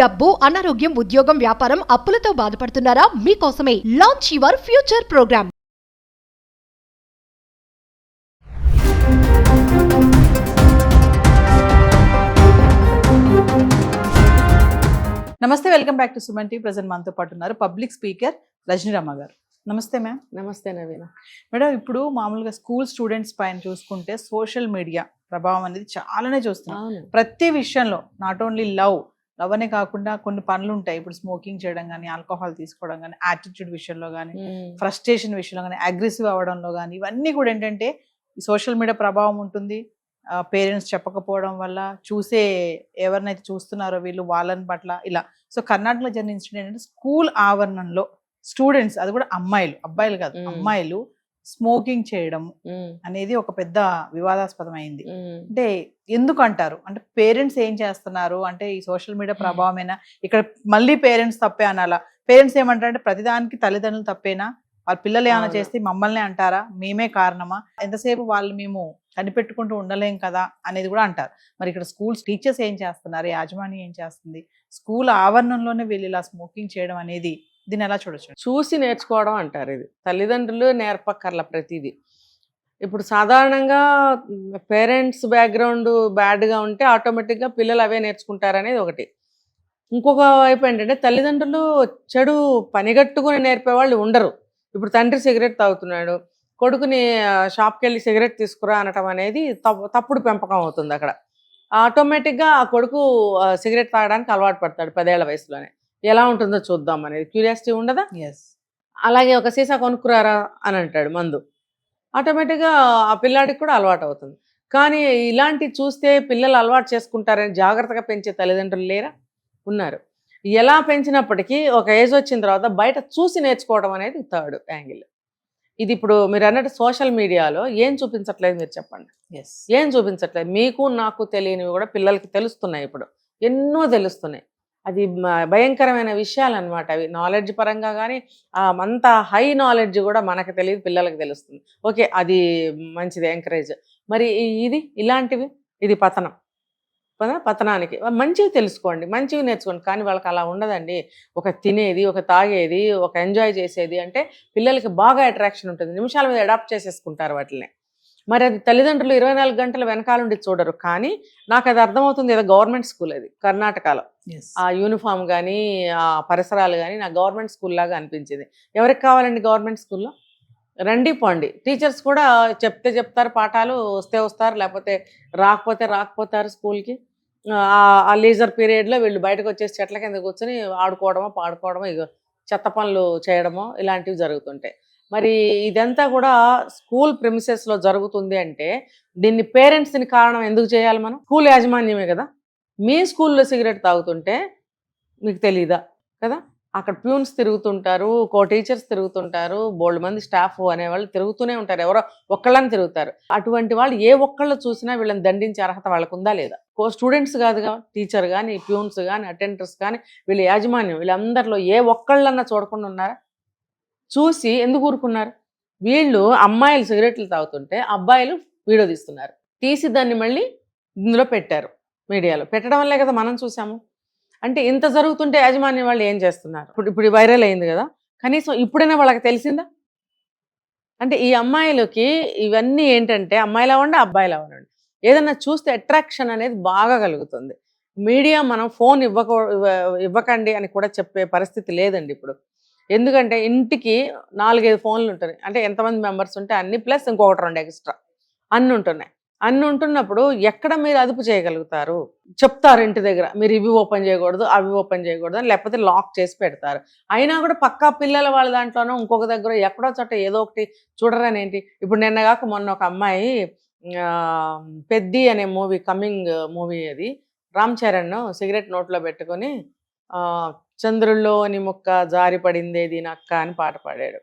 డబ్బు, అనారోగ్యం, ఉద్యోగం, వ్యాపారం, అప్పులతో బాధపడుతున్నారా? మీకోసమే లాంచ్ యువర్ ఫ్యూచర్ ప్రోగ్రామ్. నమస్తే, welcome back to Suman TV. Present మనతో పాటు ఉన్నారు పబ్లిక్ స్పీకర్ రజనీరమ్మ గారు. నమస్తే మ్యామ్. నమస్తే నవీన మేడం, ఇప్పుడు మామూలుగా స్కూల్ స్టూడెంట్స్ పైన చూసుకుంటే సోషల్ మీడియా ప్రభావం అనేది చాలానే చూస్తున్నాం. ప్రతి విషయంలో నాట్ ఓన్లీ లవ్ అనే కాకుండా కొన్ని పనులు ఉంటాయి. ఇప్పుడు స్మోకింగ్ చేయడం కానీ, ఆల్కహాల్ తీసుకోవడం కానీ, యాటిట్యూడ్ విషయంలో కానీ, ఫ్రస్ట్రేషన్ విషయంలో కానీ, అగ్రెసివ్ అవ్వడంలో కానీ, ఇవన్నీ కూడా ఏంటంటే ఈ సోషల్ మీడియా ప్రభావం ఉంటుంది. పేరెంట్స్ చెప్పకపోవడం వల్ల చూసే ఎవరినైతే చూస్తున్నారో వీళ్ళు వాళ్ళని పట్ల ఇలా. సో కర్ణాటకలో జరిగిన ఇన్సిడెంట్ ఏంటంటే స్కూల్ ఆవరణంలో స్టూడెంట్స్, అది కూడా అమ్మాయిలు, అబ్బాయిలు కాదు, అమ్మాయిలు స్మోకింగ్ చేయడం అనేది ఒక పెద్ద వివాదాస్పదం అయింది. అంటే ఎందుకు అంటారు? అంటే పేరెంట్స్ ఏం చేస్తున్నారు అంటే ఈ సోషల్ మీడియా ప్రభావమేనా? ఇక్కడ మళ్ళీ పేరెంట్స్ తప్పే అనాలా? పేరెంట్స్ ఏమంటారు అంటే ప్రతిదానికి తల్లిదండ్రులు తప్పేనా? వాళ్ళ పిల్లలు ఏమైనా చేస్తే మమ్మల్ని అంటారా? మేమే కారణమా? ఎంతసేపు వాళ్ళు మేము కనిపెట్టుకుంటూ ఉండలేం కదా అనేది కూడా అంటారు. మరి ఇక్కడ స్కూల్స్ టీచర్స్ ఏం చేస్తున్నారు? యాజమాన్యం ఏం చేస్తుంది? స్కూల్ ఆవరణంలోనే వీళ్ళు ఇలా స్మోకింగ్ చేయడం అనేది దీన్ని ఎలా చూడొచ్చు? చూసి నేర్చుకోవడం అంటారు. ఇది తల్లిదండ్రులు నేర్పక్కర్ల ప్రతిదీ. ఇప్పుడు సాధారణంగా పేరెంట్స్ బ్యాక్గ్రౌండ్ బ్యాడ్గా ఉంటే ఆటోమేటిక్గా పిల్లలు అవే నేర్చుకుంటారనేది ఒకటి. ఇంకొక వైపు ఏంటంటే తల్లిదండ్రులు చెడు పనిగట్టుకుని నేర్పేవాళ్ళు ఉండరు. ఇప్పుడు తండ్రి సిగరెట్ తాగుతున్నాడు, కొడుకుని షాప్కి వెళ్ళి సిగరెట్ తీసుకురా అనటం అనేది తప్పుడు పెంపకం అవుతుంది. అక్కడ ఆటోమేటిక్గా ఆ కొడుకు సిగరెట్ తాగడానికి అలవాటు పడతాడు 10 ఏళ్ల వయసులోనే. ఎలా ఉంటుందో చూద్దాం అనేది క్యూరియాసిటీ ఉండదా? అలాగే ఒక సీసా కొనుక్కురారా అని అంటాడు మందు, ఆటోమేటిక్గా ఆ పిల్లాడికి కూడా అలవాటు అవుతుంది. కానీ ఇలాంటి చూస్తే పిల్లలు అలవాటు చేసుకుంటారని జాగ్రత్తగా పెంచే తల్లిదండ్రులు లేరా? ఉన్నారు. ఎలా పెంచినప్పటికీ ఒక ఏజ్ వచ్చిన తర్వాత బయట చూసి నేర్చుకోవడం అనేది థర్డ్ యాంగిల్. ఇది ఇప్పుడు మీరు అన్నట్టు సోషల్ మీడియాలో ఏం చూపించట్లేదు మీరు చెప్పండి. ఏం చూపించట్లేదు. మీకు నాకు తెలియనివి కూడా పిల్లలకి తెలుస్తున్నాయి. ఇప్పుడు ఎన్నో తెలుస్తున్నాయి. అది భయంకరమైన విషయాలు అనమాట. అవి నాలెడ్జ్ పరంగా కానీ అంత హై నాలెడ్జ్ కూడా మనకు తెలియదు, పిల్లలకు తెలుస్తుంది. ఓకే, అది మంచిది, ఎంకరేజ్. మరి ఇది ఇలాంటివి ఇది పతనానికి. మంచివి తెలుసుకోండి, మంచివి నేర్చుకోండి. కానీ వాళ్ళకి అలా ఉండదండి. ఒక తినేది, ఒక తాగేది, ఒక ఎంజాయ్ చేసేది అంటే పిల్లలకి బాగా అట్రాక్షన్ ఉంటుంది. నిమిషాల మీద అడాప్ట్ చేసేసుకుంటారు వాటిని. మరి అది తల్లిదండ్రులు 24 గంటలు వెనకాలండి చూడరు. కానీ నాకు అది అర్థమవుతుంది. ఏదో గవర్నమెంట్ స్కూల్ అది కర్ణాటకలో. ఆ యూనిఫామ్ కానీ ఆ పరిసరాలు కానీ నాకు గవర్నమెంట్ స్కూల్ లాగా అనిపించింది. ఎవరికి కావాలండి గవర్నమెంట్ స్కూల్లో? రండి పోండి. టీచర్స్ కూడా చెప్తే చెప్తారు పాఠాలు, వస్తే వస్తారు, లేకపోతే రాకపోతారు స్కూల్కి. ఆ లీజర్ పీరియడ్లో వీళ్ళు బయటకు వచ్చేసి చెట్ల కింద కూర్చొని ఆడుకోవడమో పాడుకోవడమో, ఇక చెత్త పనులు చేయడమో ఇలాంటివి జరుగుతుంటాయి. మరి ఇదంతా కూడా స్కూల్ ప్రిమిసెస్లో జరుగుతుంది అంటే దీన్ని పేరెంట్స్ని కారణం ఎందుకు చేయాలి మనం? స్కూల్ యాజమాన్యమే కదా. మీ స్కూల్లో సిగరెట్ తాగుతుంటే మీకు తెలీదా కదా? అక్కడ ప్యూన్స్ తిరుగుతుంటారు, టీచర్స్ తిరుగుతుంటారు, బోల్డ్ మంది స్టాఫ్ అనేవాళ్ళు తిరుగుతూనే ఉంటారు. ఎవరో ఒక్కళ్ళని తిరుగుతారు. అటువంటి వాళ్ళు ఏ ఒక్కళ్ళు చూసినా వీళ్ళని దండించే అర్హత వాళ్ళకు ఉందా లేదా? స్టూడెంట్స్ కాదుగా, టీచర్ కానీ, ప్యూన్స్ కానీ, అటెండర్స్ కానీ, వీళ్ళ యాజమాన్యం, వీళ్ళందరిలో ఏ ఒక్కళ్ళన్నా చూడకుండా ఉన్నారా? చూసి ఎందుకు ఊరుకున్నారు? వీళ్ళు అమ్మాయిలు సిగరెట్లు తాగుతుంటే అబ్బాయిలు వీడియో తీస్తున్నారు, తీసి దాన్ని మళ్ళీ ఇందులో పెట్టారు, మీడియాలో పెట్టడం వల్లే కదా మనం చూసాము. అంటే ఇంత జరుగుతుంటే యాజమాన్యం వాళ్ళు ఏం చేస్తున్నారు? ఇప్పుడు వైరల్ అయింది కదా, కనీసం ఇప్పుడైనా వాళ్ళకి తెలిసిందా? అంటే ఈ అమ్మాయిలకి ఇవన్నీ ఏంటంటే అమ్మాయిలు అవ్వండి, అబ్బాయిలు అవ్వండి, ఏదన్నా చూస్తే అట్రాక్షన్ అనేది బాగా కలుగుతుంది. మీడియా మనం ఫోన్ ఇవ్వకండి అని కూడా చెప్పే పరిస్థితి లేదండి ఇప్పుడు. ఎందుకంటే ఇంటికి 4-5 ఫోన్లు ఉంటున్నాయి. అంటే ఎంతమంది మెంబర్స్ ఉంటే అన్ని, ప్లస్ ఇంకొకటి 2 ఎక్స్ట్రా అన్ని ఉంటున్నాయి. అన్ని ఉంటున్నప్పుడు ఎక్కడ మీరు అదుపు చేయగలుగుతారు? చెప్తారు ఇంటి దగ్గర మీరు ఇవి ఓపెన్ చేయకూడదు, అవి ఓపెన్ చేయకూడదు అని, లేకపోతే లాక్ చేసి పెడతారు. అయినా కూడా పక్కా పిల్లల వాళ్ళ దాంట్లోనో ఇంకొక దగ్గర ఎక్కడో చోట ఏదో ఒకటి చూడరని ఏంటి? ఇప్పుడు నిన్నగాక మొన్న ఒక అమ్మాయి పెద్ది అనే మూవీ, కమింగ్ మూవీ అది, రామ్ చరణ్ సిగరెట్ నోట్లో పెట్టుకొని చంద్రుల్లోని ముక్క జారి పడిందేది నక్క అని పాట పాడాడు.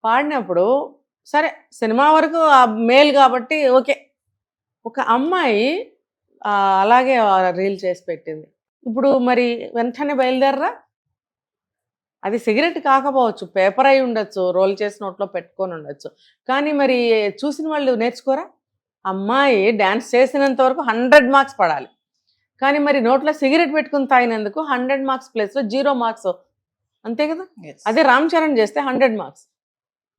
పాడినప్పుడు సరే సినిమా వరకు మేల్ కాబట్టి ఓకే. ఒక అమ్మాయి అలాగే రీల్ చేసి పెట్టింది. ఇప్పుడు మరి వెంటనే బయలుదేరరా? అది సిగరెట్ కాకపోవచ్చు, పేపర్ అయి ఉండొచ్చు, రోల్ చేసి నోట్లో పెట్టుకొని ఉండొచ్చు. కానీ మరి చూసిన వాళ్ళు నేర్చుకోరా? అమ్మాయి డ్యాన్స్ చేసినంత వరకు 100 మార్క్స్ పడాలి. కానీ మరి నోట్లో సిగరెట్ పెట్టుకుని తాగినందుకు 100 మార్క్స్ ప్లేస్లో 0 మార్క్స్, అంతే కదా. అదే రామ్ చరణ్ చేస్తే 100 మార్క్స్.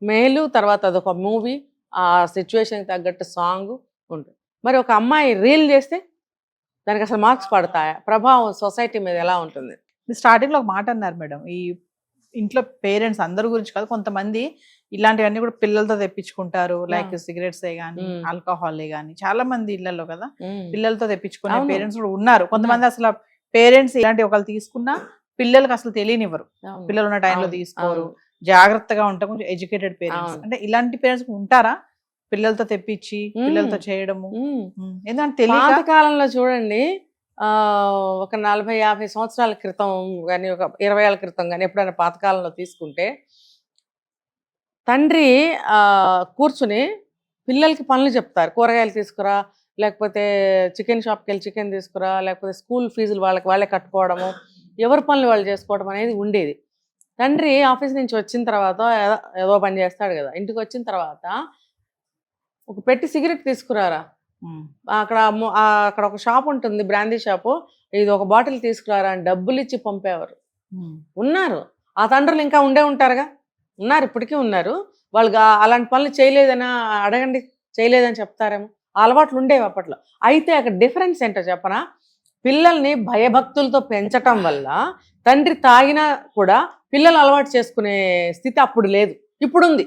మేలు, తర్వాత అదొక మూవీ, ఆ సిచ్యువేషన్కి తగ్గట్టు సాంగ్ ఉంటుంది. మరి ఒక అమ్మాయి రీల్ చేస్తే దానికి అసలు మార్క్స్ పడతాయా? ప్రభావం సొసైటీ మీద ఎలా ఉంటుంది? స్టార్టింగ్ లో ఒక మాట అన్నారు మేడం, ఈ ఇంట్లో పేరెంట్స్ అందరి గురించి కాదు, కొంతమంది ఇలాంటివన్నీ కూడా పిల్లలతో తెప్పించుకుంటారు, లైక్ సిగరెట్స్ కానీ ఆల్కహాల్ కానీ, చాలా మంది ఇళ్లలో కదా పిల్లలతో తెప్పించుకునే పేరెంట్స్ కూడా ఉన్నారు. కొంతమంది అసలు పేరెంట్స్ ఇలాంటి ఒకళ్ళు తీసుకున్నా పిల్లలకి అసలు తెలియనివ్వరు, పిల్లలు ఉన్న టైంలో తీసుకోరు, జాగ్రత్తగా ఉంటారు, కొంచెం ఎడ్యుకేటెడ్ పేరెంట్స్. అంటే ఇలాంటి పేరెంట్స్ ఉంటారా పిల్లలతో తెప్పించి పిల్లలతో చేయడము? ఏంటంటే తెలియక కాలంలో చూడండి, ఒక 40-50 సంవత్సరాల క్రితం కానీ, ఒక 20 ఏళ్ల క్రితం కానీ, ఎప్పుడైనా పాతకాలంలో తీసుకుంటే తండ్రి కూర్చుని పిల్లలకి పనులు చెప్తారు. కూరగాయలు తీసుకురా, లేకపోతే చికెన్ షాప్కి వెళ్ళి చికెన్ తీసుకురా, లేకపోతే స్కూల్ ఫీజులు వాళ్ళే కట్టుకోవడము, ఎవరి పనులు వాళ్ళు చేసుకోవడం అనేది ఉండేది. తండ్రి ఆఫీస్ నుంచి వచ్చిన తర్వాత ఏదో పని చేస్తాడు కదా, ఇంటికి వచ్చిన తర్వాత ఒక పెట్టి సిగరెట్ తీసుకురారా, అక్కడ ఒక షాప్ ఉంటుంది, బ్రాందీ షాపు, ఇది ఒక బాటిల్ తీసుకురారా అని డబ్బులు ఇచ్చి పంపేవారు. ఉన్నారు ఆ తండ్రులు, ఇంకా ఉండే ఉంటారుగా, ఉన్నారు, ఇప్పటికీ ఉన్నారు. వాళ్ళు అలాంటి పనులు చేయలేదని అడగండి, చేయలేదని చెప్తారేమో. అలవాట్లు ఉండేవి అప్పట్లో. అయితే అక్కడ డిఫరెన్స్ ఏంటో చెప్పనా, పిల్లల్ని భయభక్తులతో పెంచటం వల్ల తండ్రి తాగినా కూడా పిల్లలు అలవాటు చేసుకునే స్థితి అప్పుడు లేదు, ఇప్పుడుంది.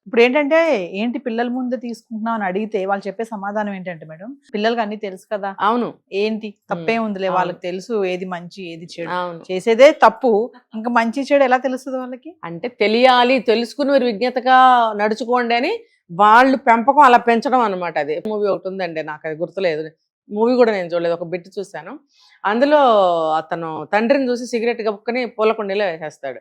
ఇప్పుడు ఏంటంటే ఏంటి పిల్లల ముందు తీసుకుంటున్నాం అని అడిగితే వాళ్ళు చెప్పే సమాధానం ఏంటంటే, మేడం పిల్లలకి అన్ని తెలుసు కదా, అవును ఏంటి తప్పే ఉందిలే, వాళ్ళకి తెలుసు ఏది మంచి ఏది చెడు, చేసేదే తప్పు, ఇంకా మంచి చెడు ఎలా తెలుస్తుంది వాళ్ళకి? అంటే తెలియాలి, తెలుసుకుని మీరు విజ్ఞతగా నడుచుకోండి అని వాళ్ళు పెంపకం అలా పెంచడం అనమాట. అది మూవీ ఒకటి ఉందండి, నాకు అది గుర్తులేదు, మూవీ కూడా నేను చూడలేదు, ఒక బిట్ చూశాను. అందులో అతను తండ్రిని చూసి సిగరెట్ కప్పుకొని పూలకుండీలో వేసేస్తాడు.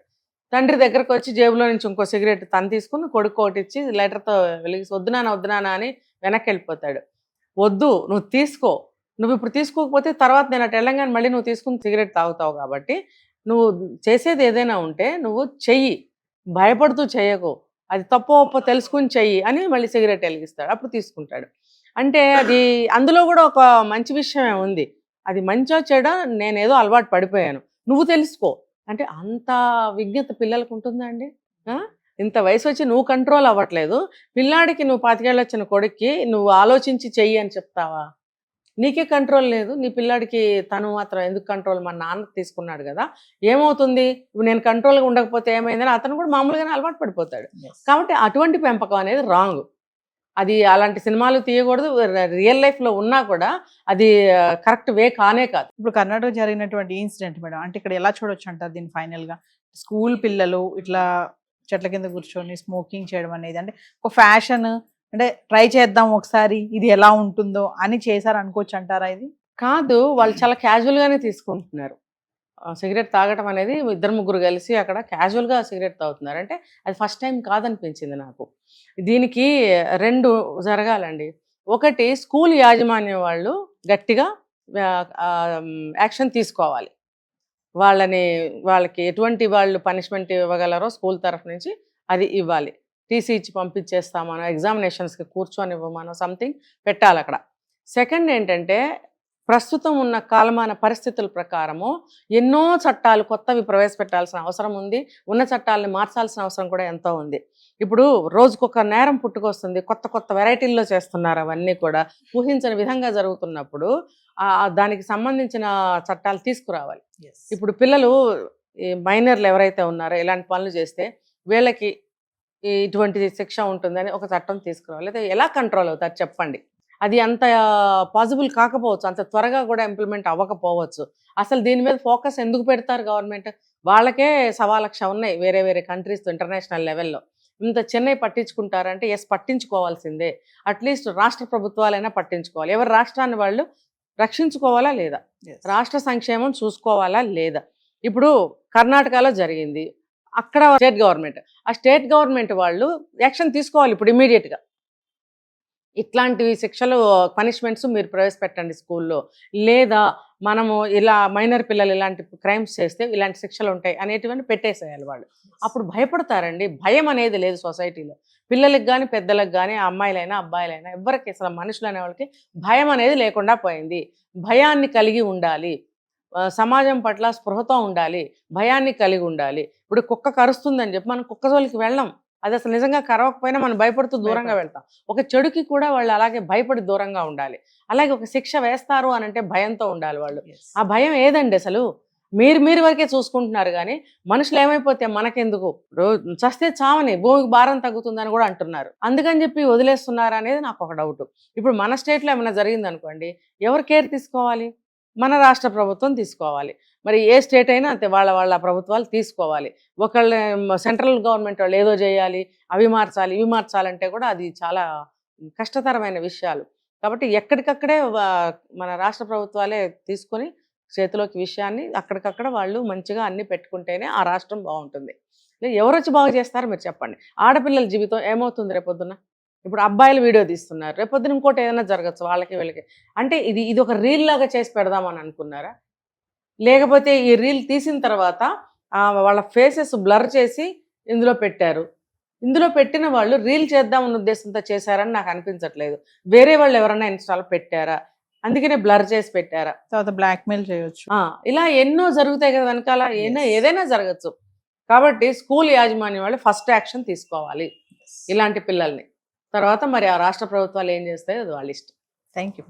తండ్రి దగ్గరకు వచ్చి జేబులో నుంచి ఇంకో సిగరెట్ తను తీసుకుని కొడుకు ఒకటి ఇచ్చి లైటర్తో వెలిగిసి వద్దునానా అని వెనక్కి వెళ్ళిపోతాడు. వద్దు, నువ్వు తీసుకో, నువ్వు ఇప్పుడు తీసుకోకపోతే తర్వాత నేను అటు వెళ్ళంగానే మళ్ళీ నువ్వు తీసుకుని సిగరెట్ తాగుతావు, కాబట్టి నువ్వు చేసేది ఏదైనా ఉంటే నువ్వు చెయ్యి, భయపడుతూ చెయ్యకు, అది తప్పో ఒప్పో తెలుసుకుని చెయ్యి అని మళ్ళీ సిగరెట్ వెలిగిస్తాడు. అప్పుడు తీసుకుంటాడు. అంటే అది అందులో కూడా ఒక మంచి విషయమే ఉంది. అది మంచో చెడో నేనేదో అలవాటు పడిపోయాను, నువ్వు తెలుసుకో అంటే అంత విజ్ఞత పిల్లలకు ఉంటుందా అండి? ఇంత వయసు వచ్చి నువ్వు కంట్రోల్ అవ్వట్లేదు, పిల్లాడికి నువ్వు 25 ఏళ్ళు వచ్చిన కొడుక్కి నువ్వు ఆలోచించి చెయ్యి అని చెప్తావా? నీకే కంట్రోల్ లేదు, నీ పిల్లాడికి తను మాత్రం ఎందుకు కంట్రోల్? మా నాన్న తీసుకున్నాడు కదా, ఏమవుతుంది ఇప్పుడు నేను కంట్రోల్గా ఉండకపోతే ఏమైందని అతను కూడా మామూలుగానే అలవాటు పడిపోతాడు. కాబట్టి అటువంటి పెంపకం అనేది రాంగ్. అది అలాంటి సినిమాలు తీయకూడదు, రియల్ లైఫ్లో ఉన్నా కూడా అది కరెక్ట్ వే కానే కాదు. ఇప్పుడు కర్ణాటక జరిగినటువంటి ఇన్సిడెంట్ మేడం, అంటే ఇక్కడ ఎలా చూడొచ్చు అంటారు దీన్ని? ఫైనల్గా స్కూల్ పిల్లలు ఇట్లా చెట్ల కింద కూర్చొని స్మోకింగ్ చేయడం అనేది అంటే ఒక ఫ్యాషన్, అంటే ట్రై చేద్దాం ఒకసారి ఇది ఎలా ఉంటుందో అని చేశారు అనుకోవచ్చు అంటారా? ఇది కాదు, వాళ్ళు చాలా క్యాజువల్గానే తీసుకుంటున్నారు. సిగరెట్ తాగటం అనేది 2-3 కలిసి అక్కడ క్యాజువల్గా సిగరెట్ తాగుతున్నారు. అంటే అది ఫస్ట్ టైం కాదనిపించింది నాకు. దీనికి 2 జరగాలండి. ఒకటి, స్కూల్ యాజమాన్యం వాళ్ళు గట్టిగా యాక్షన్ తీసుకోవాలి. వాళ్ళకి ఎటువంటి వాళ్ళు పనిష్మెంట్ ఇవ్వగలరో స్కూల్ తరఫు నుంచి అది ఇవ్వాలి. టీసీ ఇచ్చి పంపించేస్తామనో, ఎగ్జామినేషన్స్కి కూర్చొని ఇవ్వమనో సంథింగ్ పెట్టాలి అక్కడ. సెకండ్ ఏంటంటే, ప్రస్తుతం ఉన్న కాలమాన పరిస్థితుల ప్రకారము ఎన్నో చట్టాలు కొత్తవి ప్రవేశపెట్టాల్సిన అవసరం ఉంది, ఉన్న చట్టాలని మార్చాల్సిన అవసరం కూడా ఎంతో ఉంది. ఇప్పుడు రోజుకొక నేరం పుట్టుకొస్తుంది, కొత్త వెరైటీల్లో చేస్తున్నారు, అవన్నీ కూడా ఊహించని విధంగా జరుగుతున్నప్పుడు దానికి సంబంధించిన చట్టాలు తీసుకురావాలి. ఇప్పుడు పిల్లలు మైనర్లు ఎవరైతే ఉన్నారో ఇలాంటి పనులు చేస్తే వీళ్ళకి ఇటువంటి శిక్ష ఉంటుందని ఒక చట్టం తీసుకురావాలి. లేదా ఎలా కంట్రోల్ అవుతారు చెప్పండి? అది అంత పాసిబుల్ కాకపోవచ్చు, అంత త్వరగా కూడా ఇంప్లిమెంట్ అవ్వకపోవచ్చు. అసలు దీని మీద ఫోకస్ ఎందుకు పెడతారు గవర్నమెంట్? వాళ్ళకే 1,00,000 ఉన్నాయి వేరే కంట్రీస్తో ఇంటర్నేషనల్ లెవెల్లో. ఇంత చెన్నై పట్టించుకుంటారంటే ఎస్ పట్టించుకోవాల్సిందే. అట్లీస్ట్ రాష్ట్ర ప్రభుత్వాలైనా పట్టించుకోవాలి. ఎవరి రాష్ట్రాన్ని వాళ్ళు రక్షించుకోవాలా లేదా, రాష్ట్ర సంక్షేమం చూసుకోవాలా లేదా? ఇప్పుడు కర్ణాటకలో జరిగింది, అక్కడ స్టేట్ గవర్నమెంట్, ఆ స్టేట్ గవర్నమెంట్ వాళ్ళు యాక్షన్ తీసుకోవాలి ఇప్పుడు ఇమీడియట్గా. ఇట్లాంటివి శిక్షలు పనిష్మెంట్స్ మీరు ప్రవేశపెట్టండి స్కూల్లో, లేదా మనము ఇలా మైనర్ పిల్లలు ఇలాంటి క్రైమ్స్ చేస్తే ఇలాంటి శిక్షలు ఉంటాయి అనేటివన్నీ పెట్టేసేయాలి వాళ్ళు. అప్పుడు భయపడతారండి. భయం అనేది లేదు సొసైటీలో. పిల్లలకి కానీ పెద్దలకు కానీ అమ్మాయిలైనా అబ్బాయిలైనా ఎవరికి అసలు మనుషులు అనే వాళ్ళకి భయం అనేది లేకుండా పోయింది. భయాన్ని కలిగి ఉండాలి, సమాజం పట్ల స్పృహతో ఉండాలి, భయాన్ని కలిగి ఉండాలి. ఇప్పుడు కుక్క కరుస్తుందని చెప్పి మనం కుక్క జోలికి వెళ్ళం. అది అసలు నిజంగా కరవకపోయినా మనం భయపడుతూ దూరంగా వెళ్తాం. ఒక చెడుకి కూడా వాళ్ళు అలాగే భయపడి దూరంగా ఉండాలి. అలాగే ఒక శిక్ష వేస్తారు అని అంటే భయంతో ఉండాలి వాళ్ళు. ఆ భయం ఏదండి అసలు? మీరు వరకే చూసుకుంటున్నారు కానీ మనుషులు ఏమైపోతే మనకెందుకు, చస్తే చావని, భూమికి భారం తగ్గుతుందని కూడా అంటున్నారు. అందుకని చెప్పి వదిలేస్తున్నారు అనేది నాకు ఒక డౌట్. ఇప్పుడు మన స్టేట్లో ఏమైనా జరిగింది అనుకోండి, ఎవరు కేర్ తీసుకోవాలి? మన రాష్ట్ర ప్రభుత్వం తీసుకోవాలి. మరి ఏ స్టేట్ అయినా అంతే, వాళ్ళ ప్రభుత్వాలు తీసుకోవాలి. ఒకళ్ళ సెంట్రల్ గవర్నమెంట్ వాళ్ళు ఏదో చేయాలి, అవి మార్చాలి ఇవి మార్చాలంటే కూడా అది చాలా కష్టతరమైన విషయాలు. కాబట్టి ఎక్కడికక్కడే మన రాష్ట్ర ప్రభుత్వాలే తీసుకొని చేతిలోకి విషయాన్ని అక్కడికక్కడ వాళ్ళు మంచిగా అన్ని పెట్టుకుంటేనే ఆ రాష్ట్రం బాగుంటుంది. ఎవరు వచ్చి బాగు చేస్తారు మీరు చెప్పండి? ఆడపిల్లల జీవితం ఏమవుతుంది రేపొద్దున? ఇప్పుడు అబ్బాయిలు వీడియో తీస్తున్నారు, రేపొద్దున ఇంకోటి ఏదైనా జరగచ్చు వాళ్ళకి వీళ్ళకి. అంటే ఇది ఒక రీల్ లాగా చేసి పెడదామని అనుకున్నారా? లేకపోతే ఈ రీల్ తీసిన తర్వాత వాళ్ళ ఫేసెస్ బ్లర్ చేసి ఇందులో పెట్టారు. ఇందులో పెట్టిన వాళ్ళు రీల్ చేద్దామన్న ఉద్దేశంతో చేశారని నాకు అనిపించట్లేదు. వేరే వాళ్ళు ఎవరైనా ఇన్స్టాల్ పెట్టారా? అందుకనే బ్లర్ చేసి పెట్టారా? తర్వాత బ్లాక్మెయిల్ చేయొచ్చు. ఇలా ఎన్నో జరుగుతాయి కదా వెనకాల, ఏదైనా జరగచ్చు. కాబట్టి స్కూల్ యాజమాన్యం వాళ్ళు ఫస్ట్ యాక్షన్ తీసుకోవాలి ఇలాంటి పిల్లల్ని. తర్వాత మరి ఆ రాష్ట్ర ప్రభుత్వాలు ఏం చేస్తాయో అది వాళ్ళ ఇష్టం. Thank you.